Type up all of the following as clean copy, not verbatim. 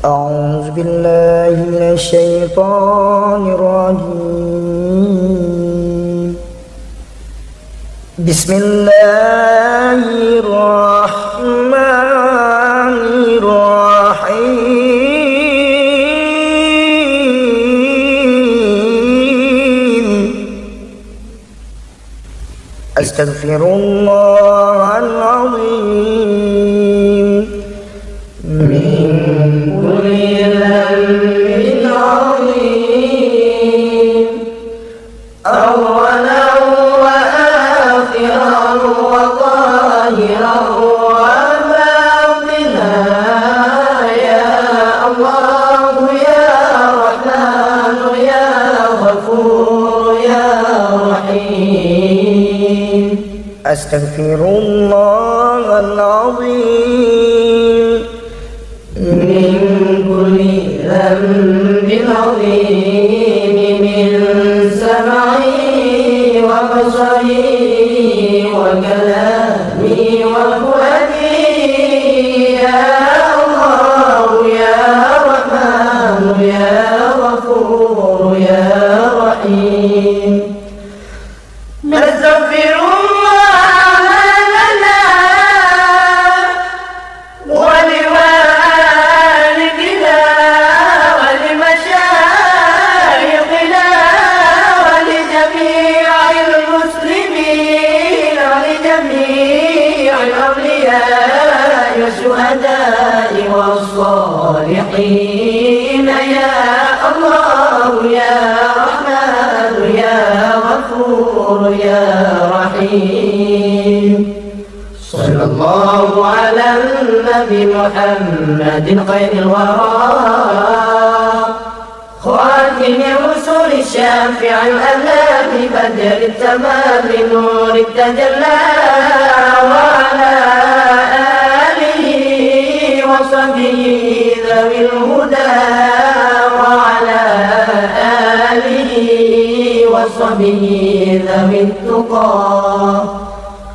أعوذ بالله من الشيطان الرجيم. بسم الله الرحمن الرحيم. أستغفر الله العظيم من كل ذنب عظيم، أولا وآخرا وظاهرا وباطنا، يا الله يا رحمن يا غفور يا رحيم. أستغفر الله العظيم من كل ذنب عظيم، من سمعي وبصري وكلامي وفؤادي، يا الله يا رحمن يا غفور يا رحيم. نستغفر الله لنا ولوالدنا ولمشايخنا ولجميع المسلمين ولجميع الأولياء والشهداء والصالحين، يا الله يا رحمن يا غفور يا رحيم. صلى الله على النبي محمد خير الورى، خاتم الرسل الشافع الأنام، بدر التمام نور التجلى، وعلى آله وصحبه ذوي الهدى، وعلى آله وصحبه ذوي التقى.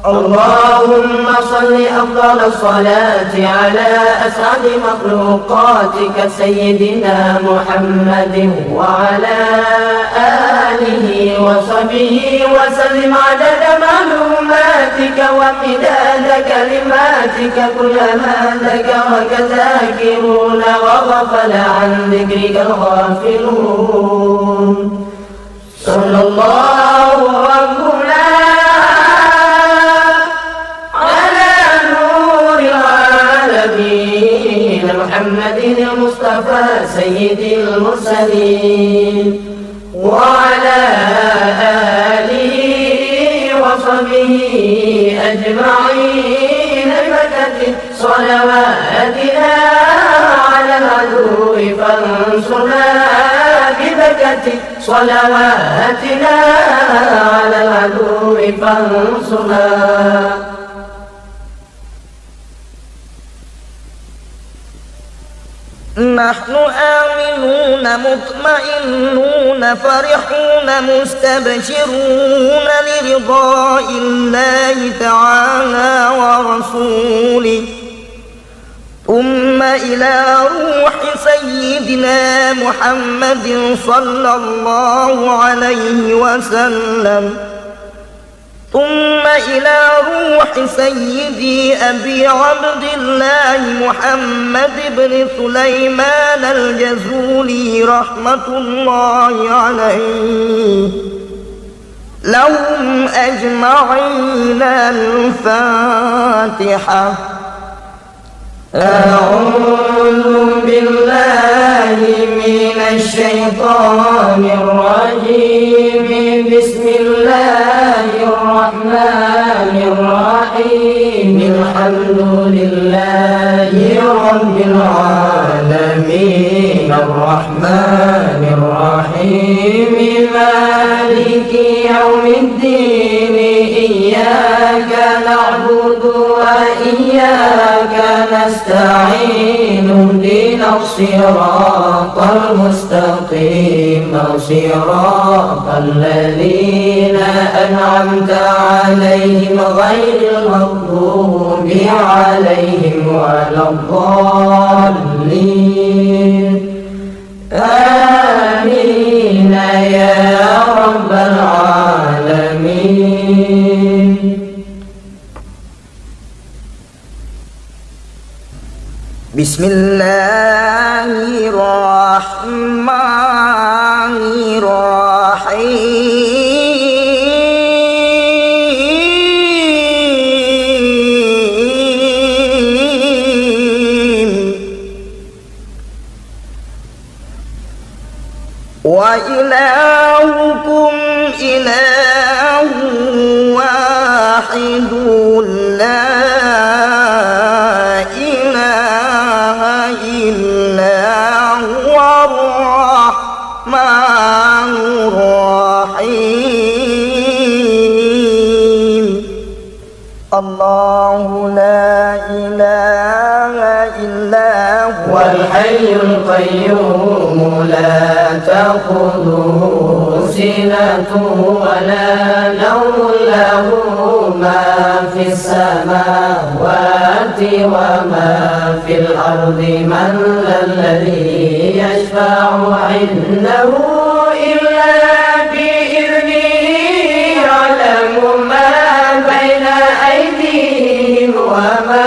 اللهم صل أفضل الصلاة على أسعد مخلوقاتك سيدنا محمد وعلى آله وصحبه وسلم عدد معلوماتك ومداد كلماتك، كلما ذكرك ذاكرون وغفل عن ذكرك الغافلون. صلى الله ربنا محمد المصطفى سيد المرسلين، وعلى آله وصحبه أجمعين، ببركة صلواتنا على العدو فانصرنا، ببركة صلواتنا على العدو فانصرنا. نحن آمنون مطمئنون فرحون مستبشرون لرضاء الله تعالى ورسوله، ثم إلى روح سيدنا محمد صلى الله عليه وسلم، ثم إلى روح سيدي أبي عبد الله محمد بن سليمان الجزولي رحمة الله عليه، لهم أجمعين الفاتحة. أعوذ بالله من الشيطان الرجيم. بسم الله الرحمن الرحيم. الحمد لله رب العالمين، الرحمن الرحيم، مالك يوم الدين، إياك نعبد وإياك نستعين، اهدنا الصراط المستقيم، صراط الذين أنعمت عليهم غير المغضوب عليهم ولا الضالين. Bismillahirrahmanirrahim. Wa ilahukum ilahun wahidun la ilaha illa huwar rahmanur rahim. Allahu la ilaha illa huwal hayyul qayyum la ta'khudhuhu sinatun wa la nawmun lahu ma fis samawati wa ma fil ardi man alladhi yashfa'u 'indahu illa bi'idhnihi ya'lamu ma bayna aydihim wa ma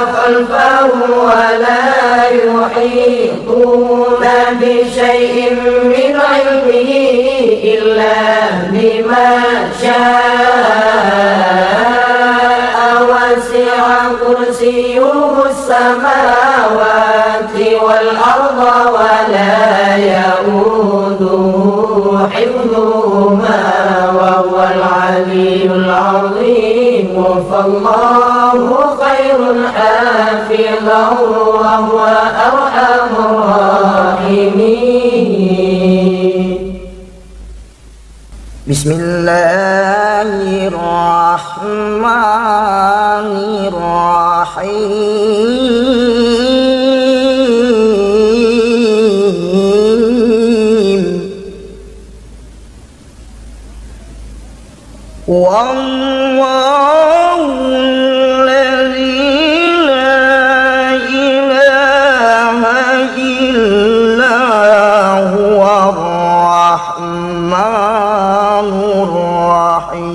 khalfahum wa la yuhituna bishay'in min 'ilmihi illa bima syaa wasi'a kursiyyuhu as-samawati wal arda wa la ya'uduhu hifdhuhuma wa huwal 'aliyyul 'azim. Fallahu khairun hafizan wa huwa arhamur rahimin. Bismillahirrahmanirrahim. Wallahu alladzi la ilaha illa huwar rahmanur rahim.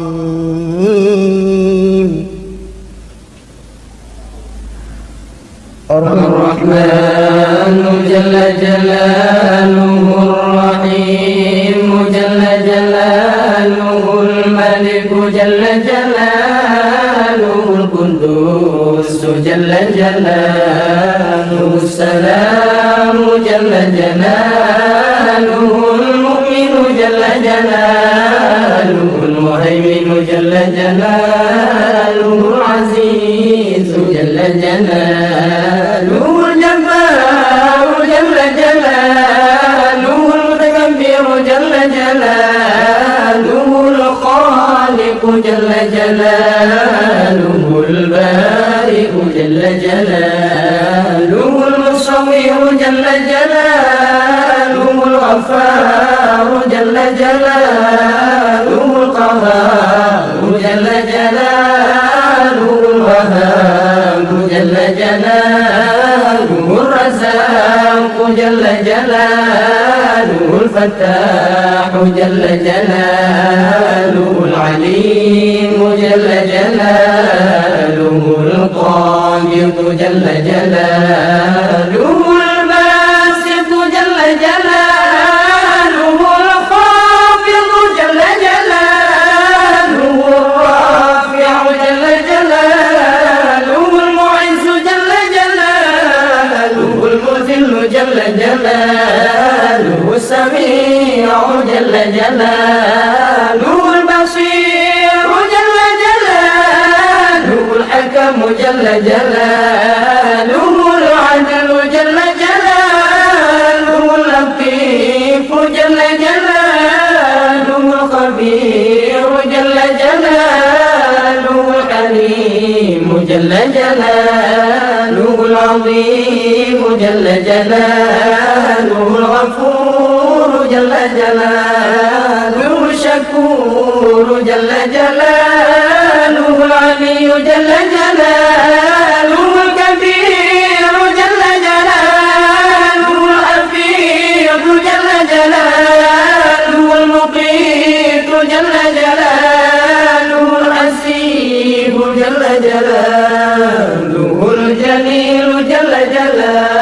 الرحمن جل جلاله الرحيم جل جلاله الملك جل جلاله القدوس جل جلاله السلام جل جلاله المؤمن جل جلاله المهيمن جل جلاله العزيز جل جلاله الجبار جل جلاله المتكبر جل جلاله الخالق جل جلاله البارئ جل جلاله المصور جل جلاله الغفار جل جلاله القهار جل جلاله الوهاب جل جلاله الرزاق جل جلاله الفتاح جل جلاله العليم جل جلاله القابض جل جلاله الباسط جل جلاله الخافض جل جلاله الرافع جل جلاله المعز جل جلاله المذل جل جلاله السميع جل جلاله البصير جل جلاله الحكم جل جلاله العدل جل جلاله اللطيف جل جلاله الخبير جل جلاله الحليم جل جلاله العظيم جل جلاله الغفور جل جلاله الشكور جل جلاله العلي جل جلاله الكبير جل جلاله الحفيظ جل جلاله المقيت جل جلاله الحسيب جل جلاله الجليل جل جلاله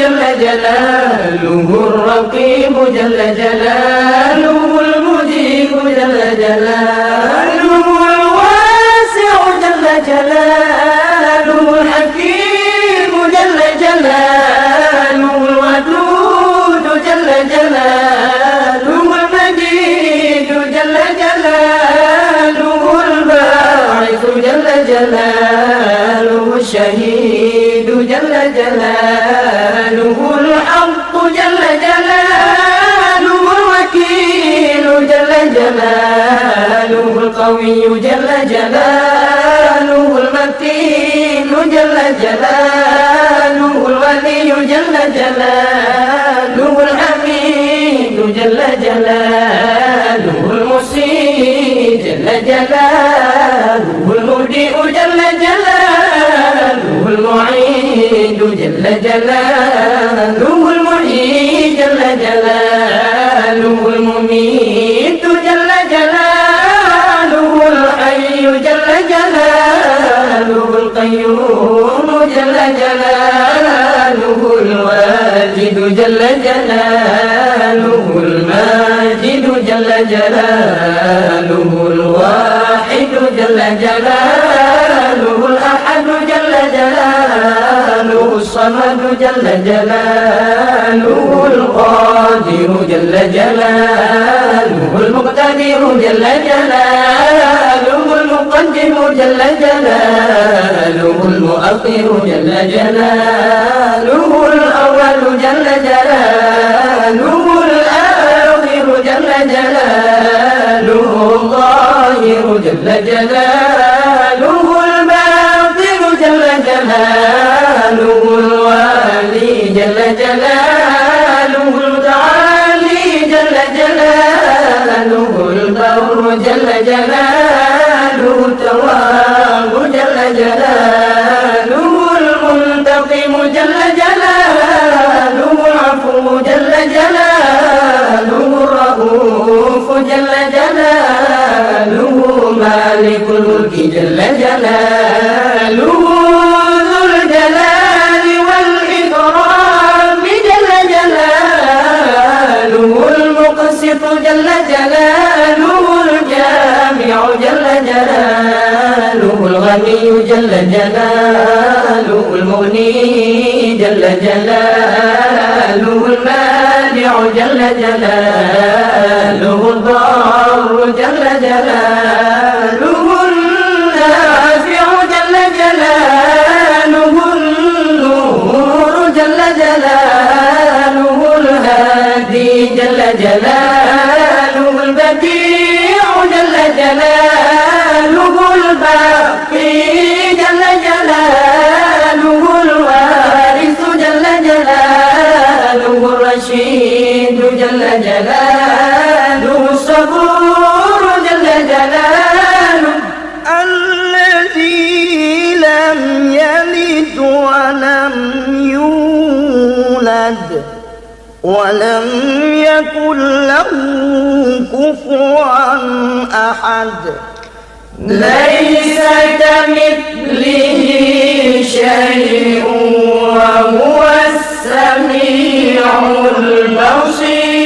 جل جلاله الرقيب جل جلاله المجيب جل جلاله الواسع جل جلاله الحكيم جل جلاله الودود جل جلاله المجيد جل جلاله الباعث جل جلاله الشهيد جل جلاله الحق جل جلاله الوكيل جل جلاله القوي جل جلاله المتين جل جلاله الولي جل جلاله الحميد جل جلاله المسيء جل جلاله المبدئ جل جلاله المعيد جل جلاله المحيي جل جلاله المميت جل جلاله الحي جل جلاله القيوم جل جلاله الواجد جل جلاله الماجد جل جلاله الواحد جل جلاله الأحد جل جلاله الصمد جل جلاله القادر جل جلاله المقتدر جل جلاله المقدم جل جلاله المؤخر جل جلاله الأول جل جلاله الآخر جل جلاله الظاهر جل جلاله الباطن جل جلاله الوالي جل جلاله المتعالي جل جلاله البر جل جلاله التواب جل جلاله المنتقم جل جلاله العفو جل جلاله الرؤوف جل جلاله مالك الملك جل جلاله ذو الجلال والإكرام جل جلاله المقسط جل جلاله الجامع جل جلاله الغني جل جلاله المغني جل جلاله المانع جل جلاله الضار جل جلاله النافع جل جلاله النور جل جلاله الهادي جل جلاله البديع جل جلاله الباقي جل جلاله الوارث جل جلاله الرشيد جل جلاله الصبور جل جلاله الذي لم يلد ولم يولد ولم يكن له كفوا أحد ليس كمثله شيء وهو السميع البصير.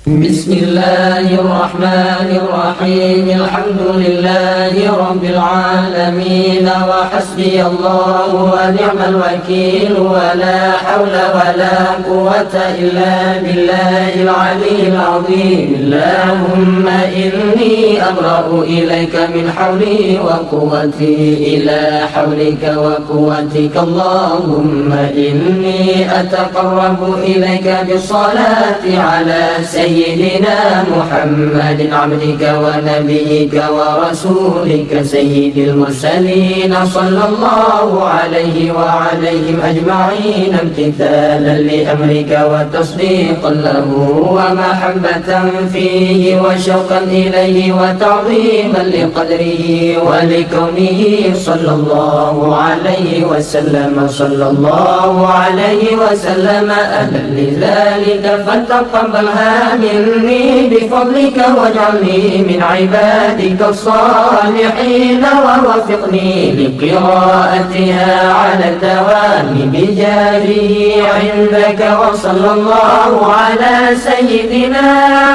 بسم الله الرحمن الرحيم. الحمد لله رب العالمين وحسبي الله ونعم الوكيل ولا حول ولا قوة إلا بالله العلي العظيم. اللهم إني أبرأ إليك من حولي وقوتي إلى حولك وقوتك. اللهم إني أتقرب إليك بالصلاة على سيدنا محمد عبدك ونبيك ورسولك سيد المرسلين صلى الله عليه وعليهم أجمعين امتثالا لأمرك وتصديقا له ومحبة فيه وشوقا إليه وتعظيما لقدره ولكونه صلى الله عليه وسلم صلى الله عليه وسلم أهلا لذلك فتقبلها مني بفضلك واجعلني من عبادك الصالحين ووفقني لقراءتها على الدوام بجاهه عندك وصلى الله على سيدنا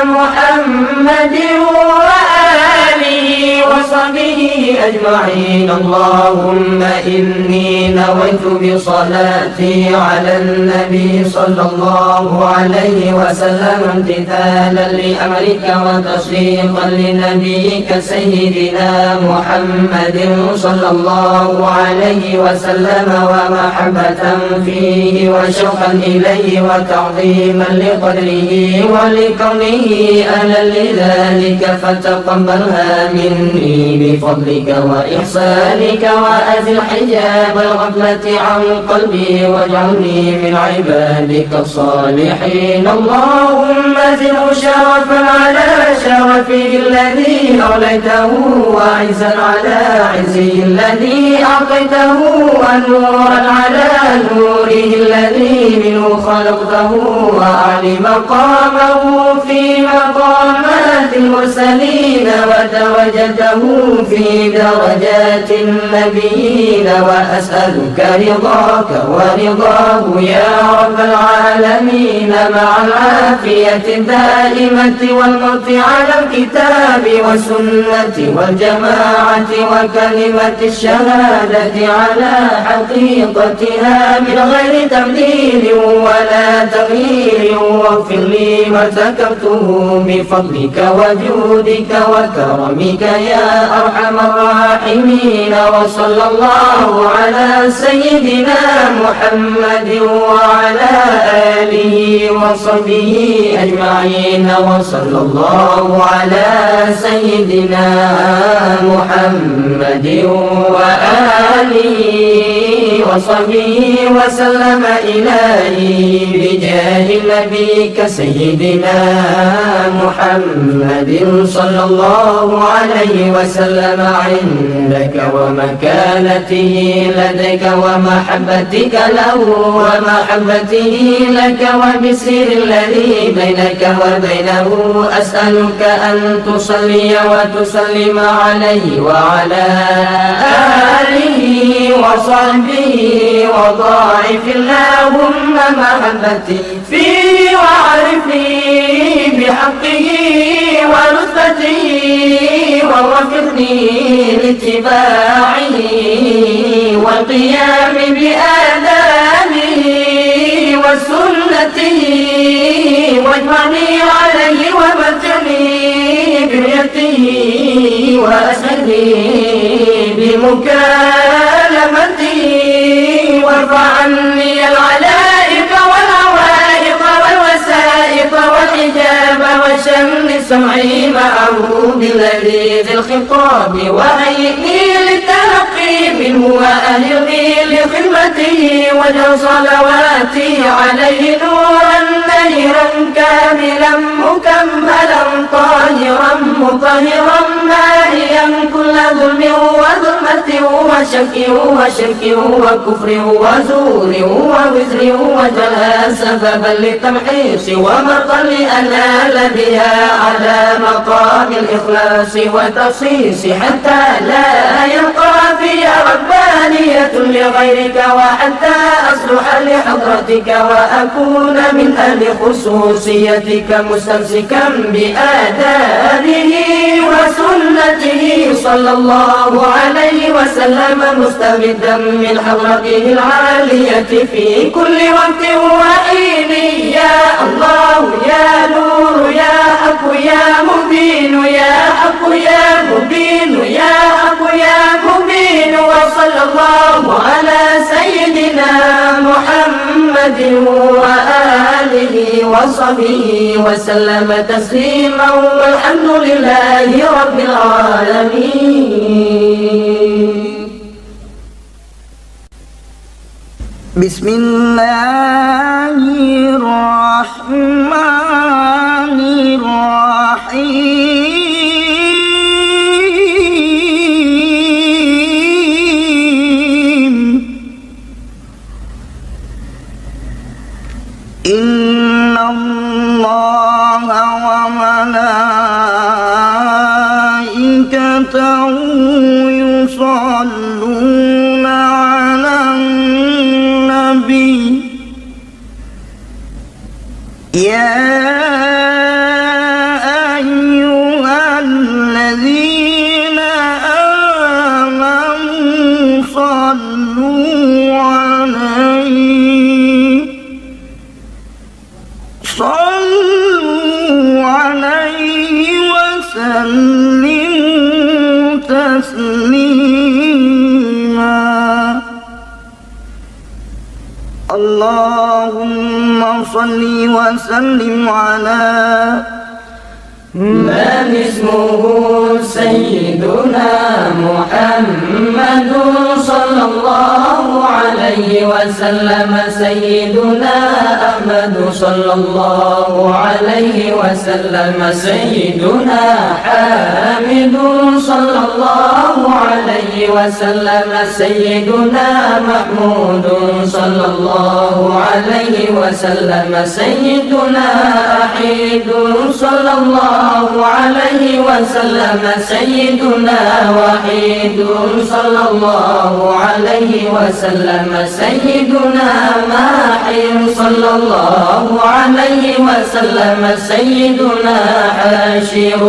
محمد وآله وصحبه أجمعين. اللهم إني نويت بصلاتي على النبي صلى الله عليه وسلم امتثالا لأمرك وتصديقا لنبيك سيدنا محمد صلى الله عليه وسلم ومحبة فيه وشوقا إليه وتعظيما لقدره ولكونه أهلا لذلك فتقبلها مني بفضلك وإحسانك وأزل حجاب الغفلة عن قلبي واجعلني من عبادك الصالحين. اللهم زده شرفا على شرفه الذي أوليته وعزا على عزه الذي أعطيته ونورا على نوره الذي منه خلقته وأعلي مقامه في مقامات المرسلين وتوجته في درجات النبيين وأسألك رضاك ورضاه يا رب العالمين مع العافية الدائمة والموت على الكتاب والسنة والجماعة وكلمة الشهادة على حقيقتها من غير تبديل ولا تغيير. واغفر لي ما ذكرته بفضلك وجودك وكرمك يا أرحم الراحمين. وصلى الله على سيدنا محمد وعلى آله وصحبه أجمعين. وصلى الله على سيدنا محمد وآله وصحبه وسلم إلهي بجاه نبيك سيدنا محمد صلى الله عليه وسلم عندك ومكانته لديك ومحبتك له ومحبته لك وبالسر الذي بينك وبينه أسألك أن تصلي وتسلم عليه وعلى آله وصحبه وضاعف اللهم محبتي فيه وعرفني بحقه ونصرته ووفقني لاتباعه والقيام بآدابه وسنته واجمعني عليه ومتعني بريته وأسعدني بمكالمته وارفع عني العلائق والعوائق والوسائق والحجاب وشم سمعي معه بلذيذ الخطاب وهيئني للتلقي منه وأهلني لخدمته واجعل صلواتي عليه نورا نيرا كاملا مكملا طاهرا مطهرا مائيا كل ظلم وظلمة وشك وكفر وزور ووزر واجعلها سببا للتمحيص ومرضا لأنال بها على مقام الإخلاص والتصيص حتى لا يلقى في ربانية لغيرك وحتى أصلح لحضرتك وأكون من أهل خصوصيتك مستمسكا بآدابه وسنته صلى الله عليه وسلم مستمدا من حضرته العالية في كل وقت وحين. يا الله يا نور يا حق يا مبين يا حق يا مبين يا حق يا مبين. وصلى الله على سيدنا محمد وآله وصحبه وسلم تسليما والحمد لله رب العالمين. بسم الله الرحمن الرحيم. إن الله وملائكته يا أيها الذين آمنوا صلوا عليه وسلموا تسليما اللهم صل وسلم على من اسمه سيدنا محمد صلى الله عليه وسلم سيدنا أحمد صلى الله عليه وسلم سيدنا حامد صلى الله عليه وسلم سيدنا محمود صلى الله عليه وسلم سيدنا أحيد صلى الله عليه وسلم سيدنا وحيد صلى الله عليه وسلم سيدنا ماحي صلى الله عليه وسلم سيدنا حاشر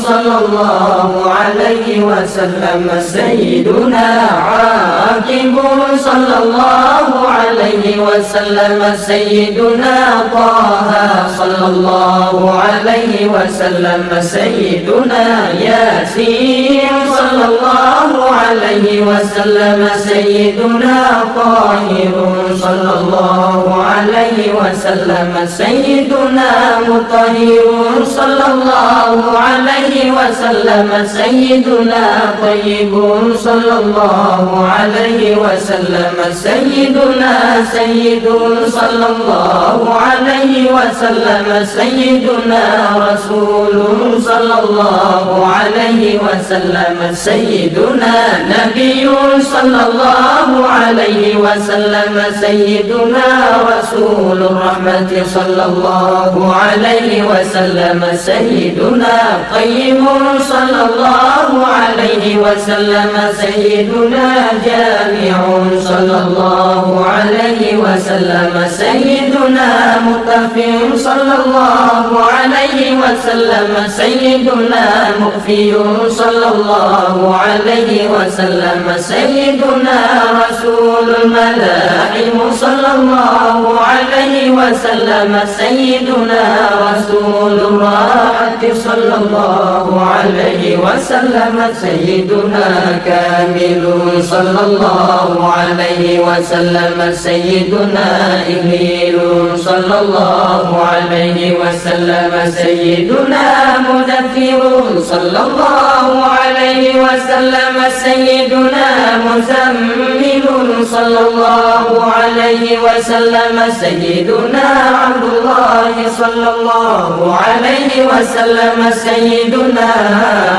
صلى الله عليه وسلم سيدنا عاقب صلى الله عليه وسلم سيدنا طه صلى الله عليه وسلم سيدنا ياسين صلى الله عليه وسلم سيدنا طاهر صلى الله عليه وسلم سيدنا مطهر صلى الله عليه وسلم سيدنا طيب صلى الله عليه وسلم سيدنا سيد صلى الله عليه وسلم سيدنا رسول صلى الله عليه وسلم سيدنا نبي صلى الله عليه وسلم سيدنا رسول الرحمة صلى الله عليه وسلم سيدنا قيم صلى الله عليه وسلم سيدنا جامع صلى الله عليه وسلم سيدنا مطفئ صلى الله عليه وسلم سيدنا مخفي صلى الله عليه وسلم سيدنا رسول الملاحم صلى الله عليه وسلم سيدنا رسول الراحة صلى الله عليه وسلم سيدنا كامل صلى الله عليه وسلم سيدنا إهليل صلى الله عليه وسلم سيدنا مدثر صلى الله عليه وسلم سيدنا مزمل صلى الله عليه وسلم سيدنا عبد الله صلى الله عليه وسلم سيدنا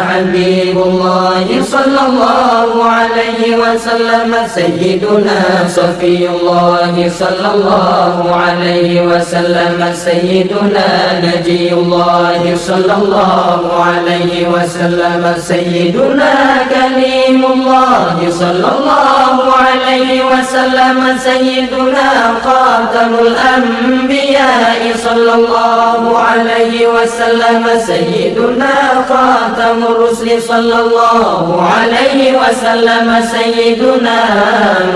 حبيب الله صلى الله عليه وسلم سيدنا صفي الله صلى الله عليه وسلم سيدنا نجي الله صلى الله عليه وسلم سيدنا كليم الله صلى الله عليه وسلم سيدنا خاتم الأنبياء صلى الله عليه وسلم سيدنا خاتم الرسل صلى الله عليه وسلم سيدنا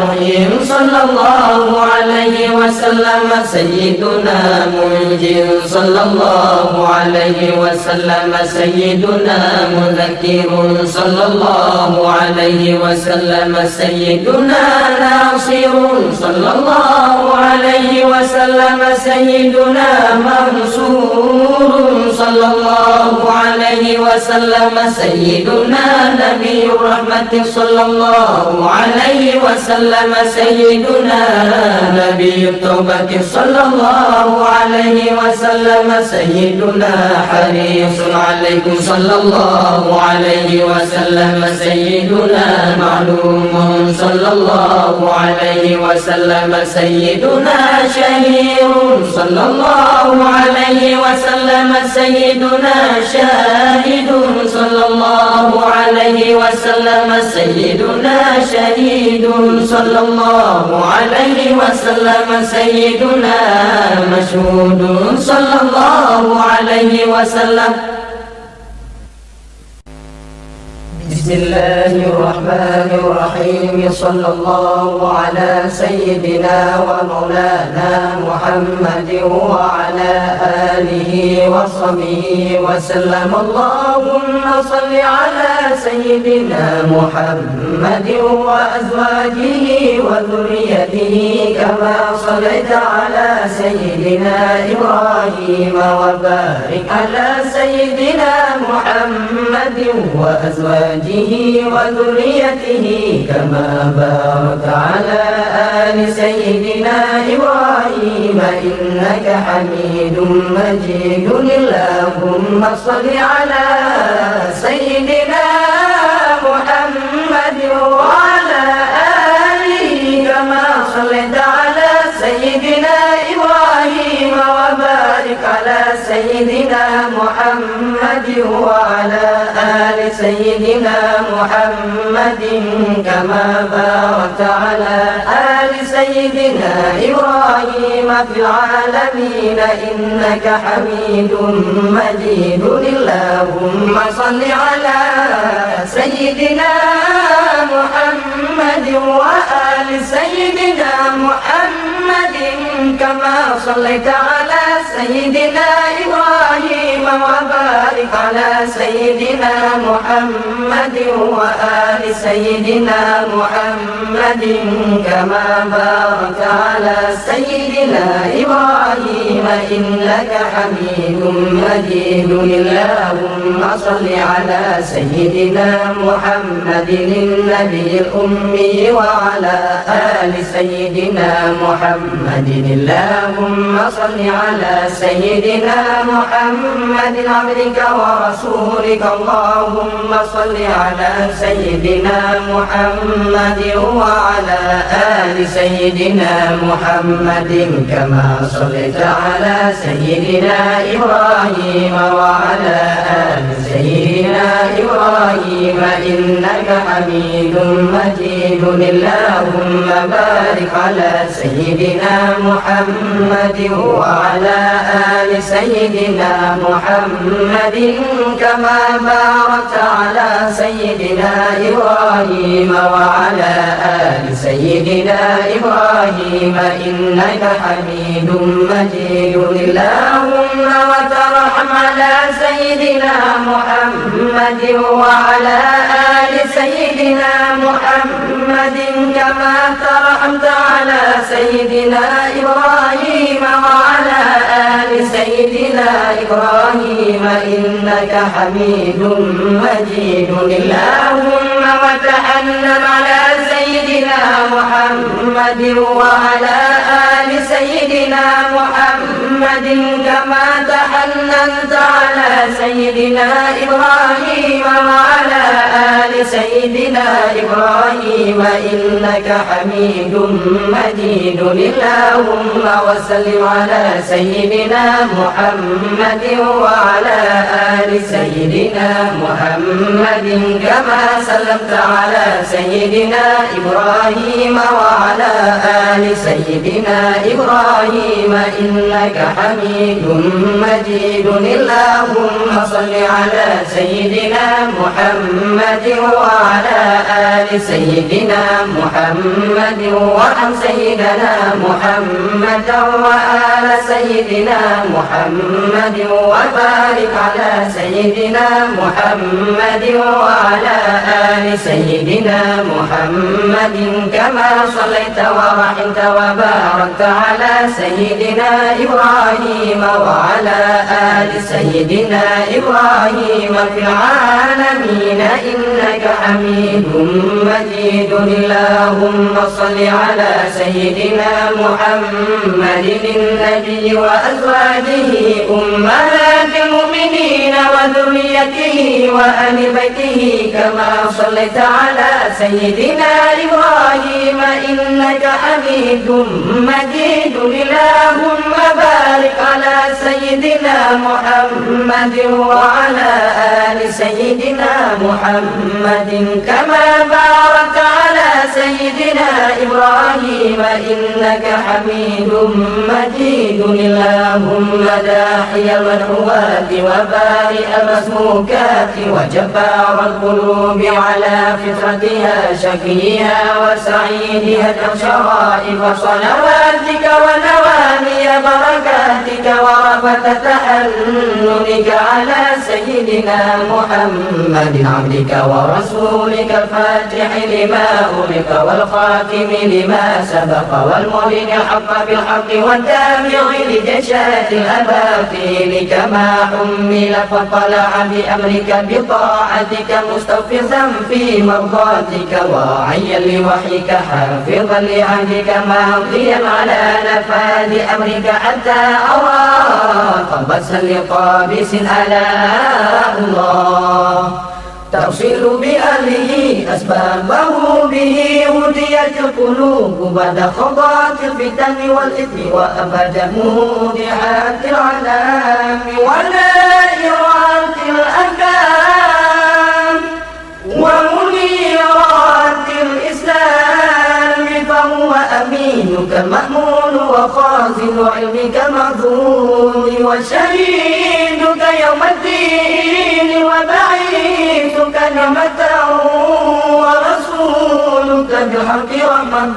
محيي صلى الله عليه وسلم سيدنا منجي صلى الله عليه وسلم سيدنا مذكر صلى الله عليه وسلم سيدنا ناصر صلى الله عليه وسلم سيدنا منصور صلى الله عليه وسلم سيدنا نبي الرحمة صلى الله عليه وسلم سيدنا نبي التوبة صلى الله عليه وسلم سيدنا حريص عليكم صلى الله عليه وسلم سيدنا معلوم صلى الله عليه وسلم سيدنا شهير صلى الله عليه وسلم سيدنا شاهد صلى الله عليه وسلم سيدنا شهيد صلى الله عليه وسلم سيدنا مشهود صلى الله عليه وسلم. بسم الله الرحمن الرحيم. صلى الله على سيدنا ومولانا محمد وعلى آله وصحبه وسلم. اللهم صل على سيدنا محمد وأزواجه وذريته كما صليت على سيدنا إبراهيم وبارك على سيدنا محمد وأزواجه وذريته كما باركت على آل سيدنا إبراهيم إنك حميد مجيد. اللهم صل على سيدنا محمد وعلى آله كما صليت على سيدنا إبراهيم وبارك على سيدنا محمد وعلى آل سيدنا محمد كما باركت على آل سيدنا إبراهيم في العالمين إنك حميد مجيد. اللهم صل على سيدنا محمد وآل سيدنا محمد كما صليت على سيدنا إبراهيم وبارك على سيدنا محمد وآل سيدنا محمد كما باركت على سيدنا إبراهيم إنك حميد مجيد. اللهم صل على سيدنا محمد النبي الأمي وعلى آل سيدنا محمد. اللهم صل على سيدنا محمد عبدك ورسولك. اللهم صل على سيدنا محمد وعلى آل سيدنا محمد كما صليت على سيدنا إبراهيم وعلى آل سيدنا إبراهيم إنك حميد مجيد. اللهم بارك على سيدنا محمد وعلى آل سيدنا محمد كما باركت على سيدنا إبراهيم وعلى آل سيدنا إبراهيم إنك حميد مجيد. اللهم وترحم على سيدنا محمد وعلى آل سيدنا محمد كما ترحمت على سيدنا إبراهيم وعلى آل سيدنا إبراهيم إنك حميد مجيد. اللهم وتحنن على سيدنا محمد وعلى آل سيدنا محمد كما تحننت على سيدنا إبراهيم وعلى آل سيدنا إبراهيم إنك حميد مجيد. اللهم وسلم على سيدنا محمد وعلى آل سيدنا محمد كما سلمت على سيدنا إبراهيم وعلى آل سيدنا إبراهيم إنك حميد مجيد. اللهم صل على سيدنا محمد وعلى آل سيدنا محمد وارحم سيدنا محمد وآل سيدنا محمد وبارك على سيدنا محمد وعلى آل سيدنا محمد كما صليت ورحمت وأنعمت وباركت على سيدنا إبراهيم وعلى آل سيدنا إبراهيم في العالمين إنك حميد مجيد. اللهم صل على سيدنا محمد النبي وأزواجه أمهات المؤمنين وذريته وآل بيته كما صليت على سيدنا إبراهيم إنك حميد مجيد. اللهم بارك على سيدنا محمد وعلى آل سيدنا محمد كما باركت على سيدنا إبراهيم إنك حميد مجيد. اللهم داحي المدعوات وبارئ المسموكات وجبار القلوب على فطرتها شقيها وسعيدها شرائف صلواتك ونوامي بركاتك ورفة تحننك على سيدنا محمد عبدك ورسولك الفاتح لما أغلق والخاتم لما سبق والمؤمن الحق بالحق والتابع لجشات الأباطيل كما حمل فطلع بأمرك بطاعتك مستوفزا في مرضاتك واعيا لوحيك حافظا لعهدك ماضيا على نفاذ أمرك حتى أرى قبسا لقابس ألا الله تصل بأهله أسبابه به هديت القلوب بعد خضات الفتن والإثم وأبد مودعات العلام ونائرات الأكام ومنيرات الإسلام فهو أمينك مأمون وخازن علمك مأذون وشهيدك يوم الدين وبعيثك نعمة ورسولك بالحق رحمة.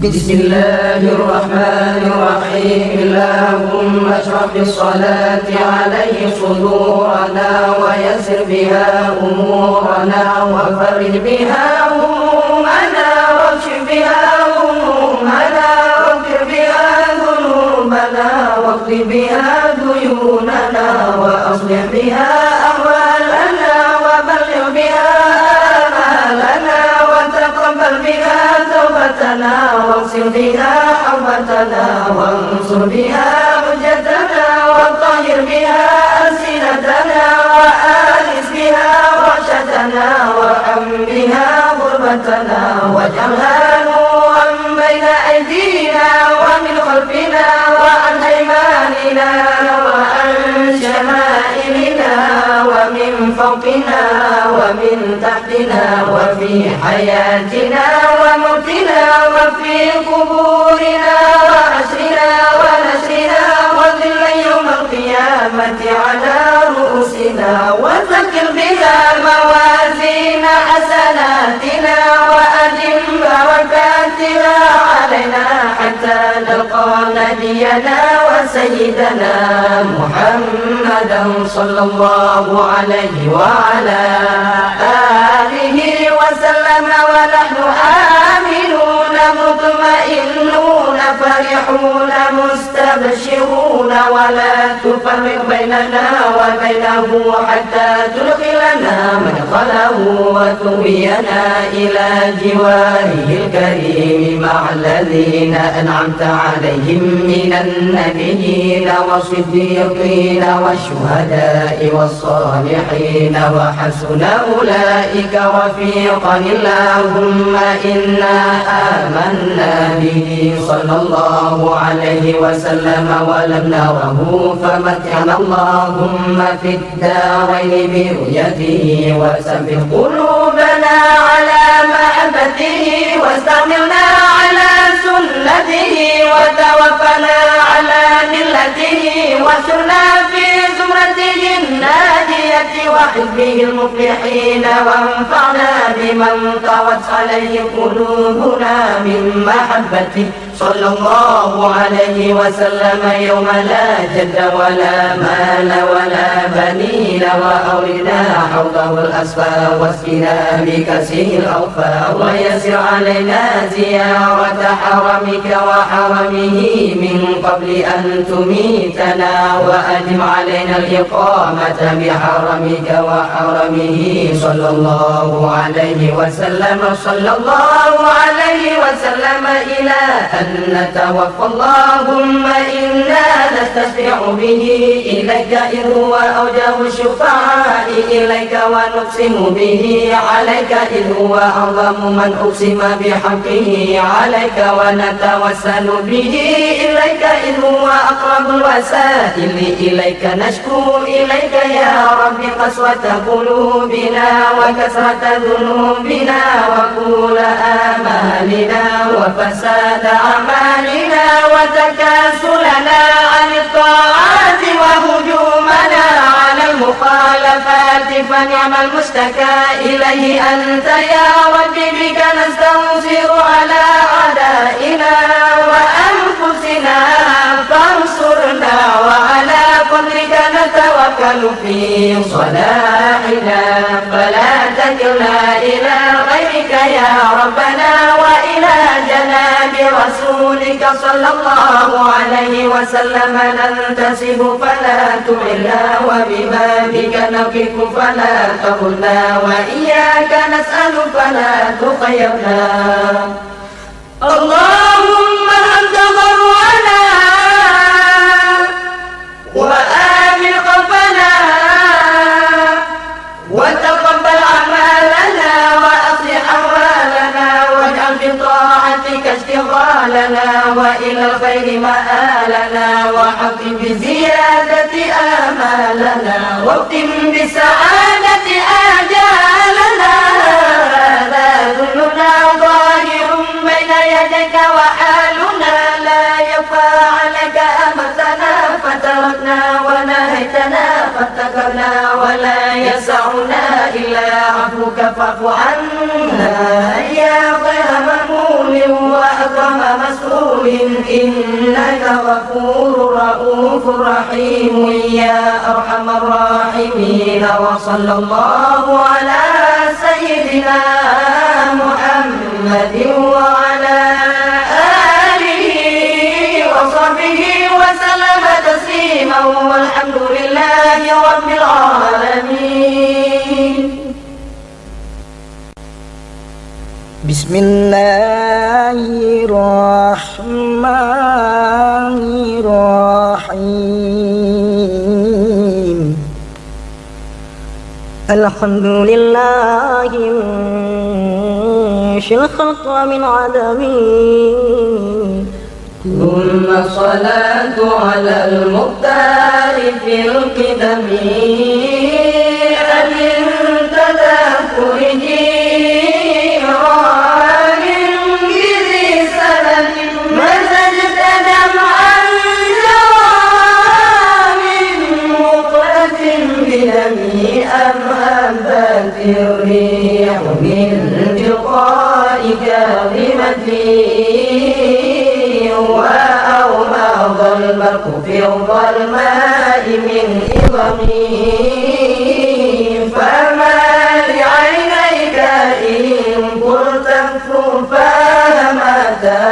بسم الله الرحمن الرحيم. اللهم اشرح بالصلاة عليه صدورنا ويسر بها أمورنا وفرج بها همومنا واكشف بها همومنا واغفر بها ذنوبنا واقض بها ديوننا وأصلح بها أحوالنا وبلغ بها آمالنا وتقبل بها توبتنا واغسل بها حوبتنا وانصر بها حجتنا وطهر بها ألسنتنا وآنس بها وحشتنا وارحم بها غربتنا واجعلها نورا بين أيدينا ومن خلفنا وعن أيماننا وعن شمائلنا ومن فوقنا ومن تحتنا وفي حياتنا وموتنا وفي قبورنا وعشرنا ونشرنا وذلا يوم القيامة على رؤوسنا وثقل بها موازين حسناتنا وأدم بركاتها علينا حتى نلقى نبينا وسيدنا محمدا صلى الله عليه وعلى آله وسلم ونحن آمنون مطمئنون فرحون مستبشرون ولا تفرق بيننا وبينه حتى تدخلنا مدخله وتهوينا إلى جواره الكريم مع الذين أنعمت عليهم من النبيين والصديقين والشهداء والصالحين وحسن أولئك رفيقا. اللهم إنا آمنا به صلى الله عليه وسلم ولم نره فمتعنا اللهم في الدارين برؤيته وثبت قلوبنا على محبته واستعملنا على سنته وتوفنا على ملته واحشرنا في زمرته النادية وحزبه المفلحين وانفعنا بمن طوت عليه قلوبنا من محبته صلى الله عليه وسلم يوم لا جد ولا مال ولا بنين وأوردنا حوضه الأصفى واسقنا بكأسه الأوفى ويسر علينا زيارة حرمك وحرمه من قبل أن تميتنا وأدم علينا الإقامة بحرمك وحرمه صلى الله عليه وسلم صلى الله عليه وسلم إلى أن نتوفى اللهم إنا نستشفع به إليك إذ هو أوجه الشفعاء إليك ونقسم به عليك إذ هو أعظم من أقسم بحقه عليك ونتوسل به إليك إذ هو أقرب الوسائل إليك نشكو إليك يا رب قسوة قلوبنا وكثرة ذنوبنا وطول آمالنا وفساد أعمالنا وتكاسلنا عن الطاعات وهجومنا على المخالفات فنعم المشتكى إليه أنت يا رب بك نستنصر على أعدائنا وأنفسنا فانصرنا وعلى قدرك نتوكل في صلاحنا فلا تكلنا إلى غيرك يا ربنا وإلى جناب رسولك صلى الله عليه وسلم ننتسب فلا تعلنا وببابك نقف فلا تغلنا وإياك نسأل فلا تخيبنا اللهم أنت ضرنا وآمن خوفنا وتقبل أعمالنا وأصلح أحوالنا واجعل في طاعتك اشتغالنا وإلى الخير مآلنا وحقق بزيادة آمالنا واختم بالسعادة آجالنا لا ذلنا ظاهر بين يديك وحالنا لا يخفى عليك أمرتنا فتركنا ونهيتنا فاتقنا ولا يسعنا إلا عفوك فاعف عنا يا خير مأمول وأكرم مسؤول إنك غفور رؤوف رحيم يا أرحم الراحمين وصلى الله على سيدنا محمد وعلى آله وصحبه وسلم تسليما والحمد لله رب العالمين. بسم الله الرحمن الرحيم الحمد لله منشئ الخلق من عدم ثم الصلاة على المختار في القدم أمن تذكره راهن بذي سلم مزجت دمعا جرى من مطرة بدمي أم هبت الريح من تلقاء كاظمتي وأومض البرق في الظلماء من إظمي فما لعينيك إن قلت فهمتا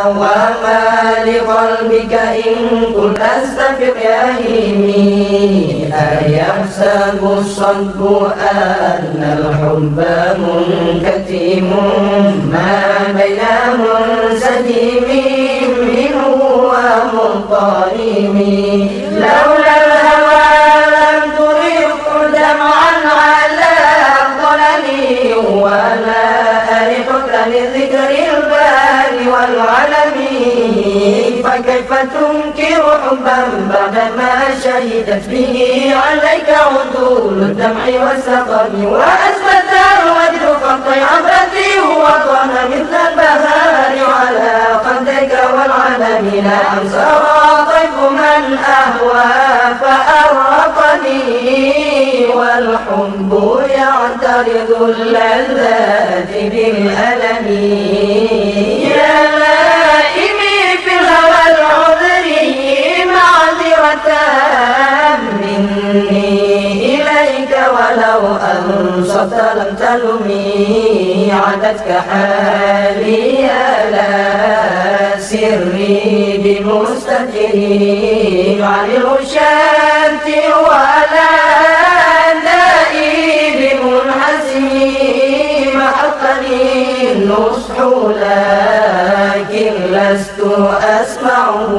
وما لقلبك إن قلت استفق يا هيمي أيحسب الصد أن الحب منكتم ما بين منسجم منه ومنطرم لولا الهوى لم ترق دمعا على ظلمي ولا أرقك لذكر البال والعلم فكيف تنكر حبا بعدما شهدت به عليك عدول الدمع والسقم وأثبت الوجد خط عبرتي وطن مثل البهار على خدك والعلم لا أنسى طيف من أهوى فأرقني والحب يعترض اللذات بالألم يا لائمي تلمي عدتك حالي لا سري بمستتري عن الغشاة ولا دائي بمنحسمي محقني النصح لكن لست أسمعه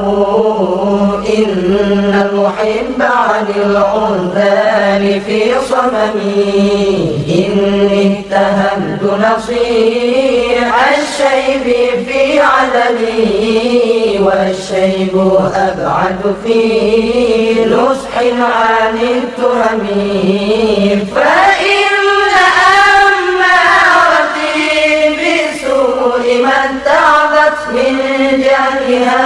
إن المحب عن العذال في صممي إني اتهمت نصيح الشيب في عدمي والشيب أبعد في نصح عن التهم فإن أمارتي بسوء ما اتعظت من جهلها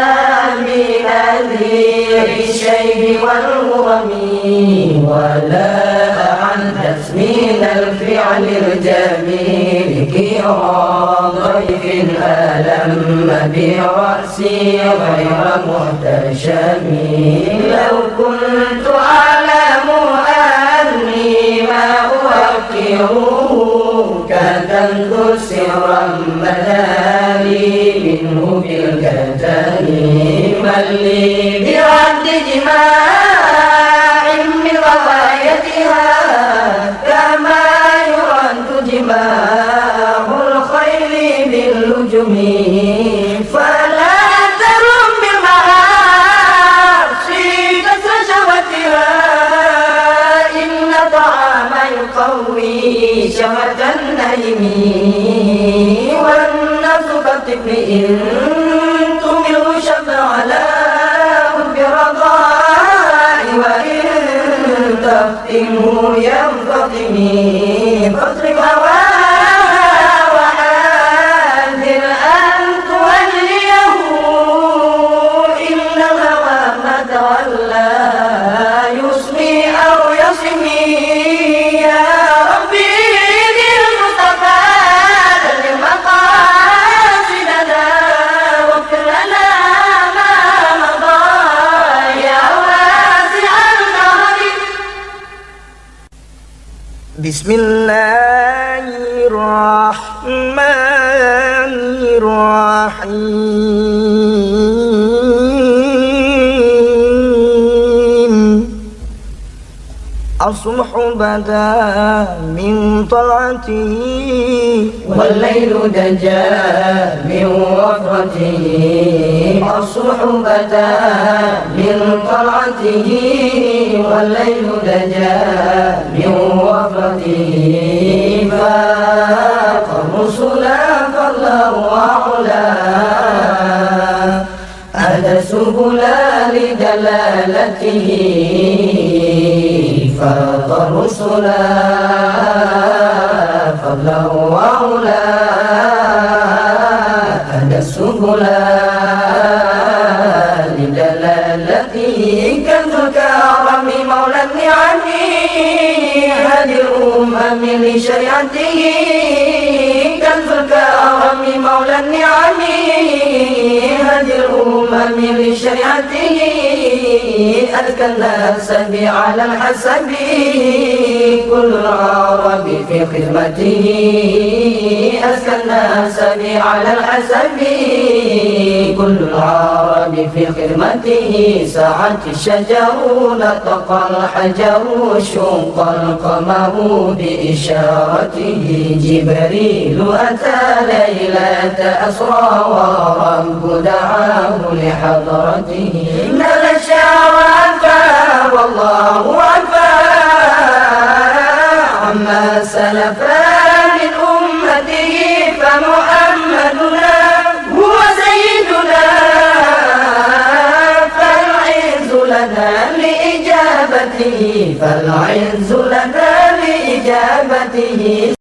بنذير الشيب والغرم ولا عن تسمين الفعل الجميل كرام ضيف ألم برأسي غير محتشم لو كنت أعلم أني ما أوقره كتمت سرا بدالي منه بالكتم من لي برد جماع من غوايتها كما يرد جماع الخيل باللجم فلا ترم بالمعاصي كسر شهوتها إن طعام يقوي شهوة النيم والنفس كالطفل إن تمل شبع له برضاء وإن تفتنه ينفطم فاصرف هواه وحاذر أن توليه إن الهوى ما تولى يسمي أو يصمي يا ربي بالمصطفى لمقاصدنا واغفر لنا ما مضى يا واسع القهر. بسم الله الرحمن الرحيم الصبح بدا من طلعته والليل دجى من وفرته الصبح بدا من طلعته والليل دجى من وفرته فاق الرسل فالله أعلى أدى السبل لدلالته فاق الرسل فالله أعلى أدى السبل لدلالته كنز الكرم مولى النعم هدي الأمم لشريعته كنز الكرم مولى النعم هدي الأمم لشريعته أذكى الناس على الحسب كل العرب في خدمته أذكى الناس على الحسب كل العرب في خدمته سعت الشجر نطق الحجر شق القمر بإشارته جبريل أتى ليلة أسرى ورب دعاه لحضرته نال الشعر أنفى والله أنفى عما سلف من أمته فمحمدنا هو سيدنا فالعز لنا لإجابته